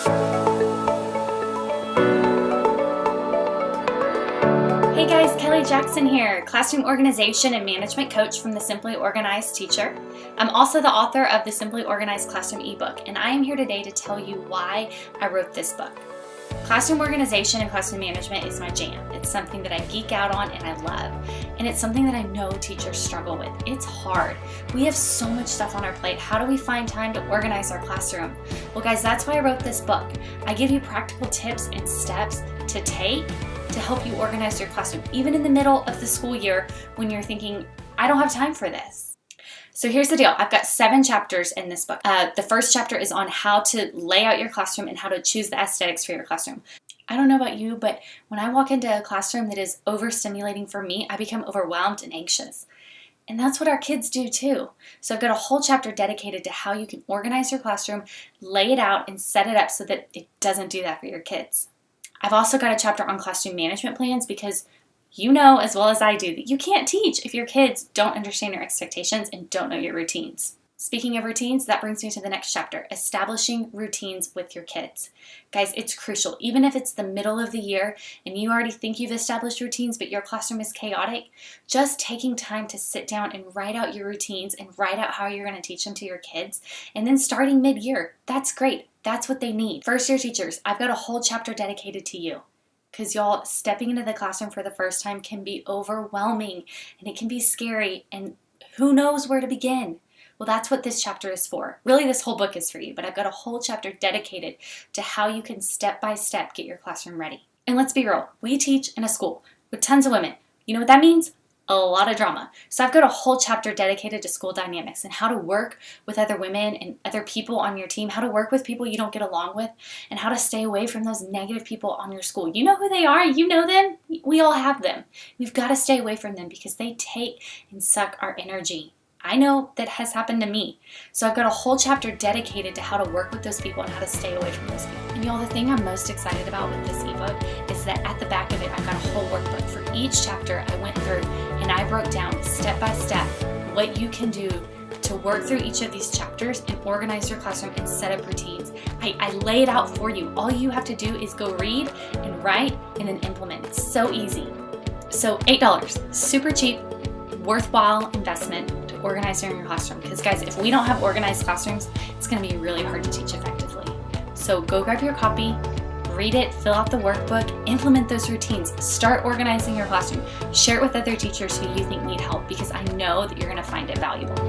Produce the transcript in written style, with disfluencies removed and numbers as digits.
Hey guys, Kelly Jackson here, classroom organization and management coach from the Simply Organized Teacher. I'm also the author of the Simply Organized Classroom ebook, and I am here today to tell you why I wrote this book. Classroom organization and classroom management is my jam. It's something that I geek out on and I love. And it's something that I know teachers struggle with. It's hard. We have so much stuff on our plate. How do we find time to organize our classroom? Well guys, that's why I wrote this book. I give you practical tips and steps to take to help you organize your classroom, even in the middle of the school year when you're thinking, I don't have time for this. So here's the deal. I've got 7 chapters in this book. The first chapter is on how to lay out your classroom and how to choose the aesthetics for your classroom. I don't know about you, but when I walk into a classroom that is overstimulating for me, I become overwhelmed and anxious. And that's what our kids do too. So I've got a whole chapter dedicated to how you can organize your classroom, lay it out, and set it up so that it doesn't do that for your kids. I've also got a chapter on classroom management plans because you know as well as I do that you can't teach if your kids don't understand your expectations and don't know your routines. Speaking of routines, that brings me to the next chapter, establishing routines with your kids. Guys, it's crucial. Even if it's the middle of the year and you already think you've established routines, but your classroom is chaotic, just taking time to sit down and write out your routines and write out how you're going to teach them to your kids, and then starting mid-year, that's great. That's what they need. First year teachers, I've got a whole chapter dedicated to you. Because y'all, stepping into the classroom for the first time can be overwhelming and it can be scary and who knows where to begin. Well, that's what this chapter is for. Really, this whole book is for you, but I've got a whole chapter dedicated to how you can step by step get your classroom ready. And let's be real, we teach in a school with tons of women. You know what that means? A lot of drama. So I've got a whole chapter dedicated to school dynamics and how to work with other women and other people on your team, how to work with people you don't get along with, and how to stay away from those negative people on your school. You know who they are. You know them. We all have them. We've got to stay away from them because they take and suck our energy. I know that has happened to me. So I've got a whole chapter dedicated to how to work with those people and how to stay away from those people. And y'all, the thing I'm most excited about with this ebook is that at the back of it, I've got a whole workbook. For each chapter I went through and I broke down step by step what you can do to work through each of these chapters and organize your classroom and set up routines. I lay it out for you. All you have to do is go read and write and then implement. It's so easy. So $8, super cheap, worthwhile investment to organize your classroom. Because guys, if we don't have organized classrooms, it's going to be really hard to teach effectively. So go grab your copy, read it, fill out the workbook, implement those routines, start organizing your classroom, share it with other teachers who you think need help because I know that you're going to find it valuable.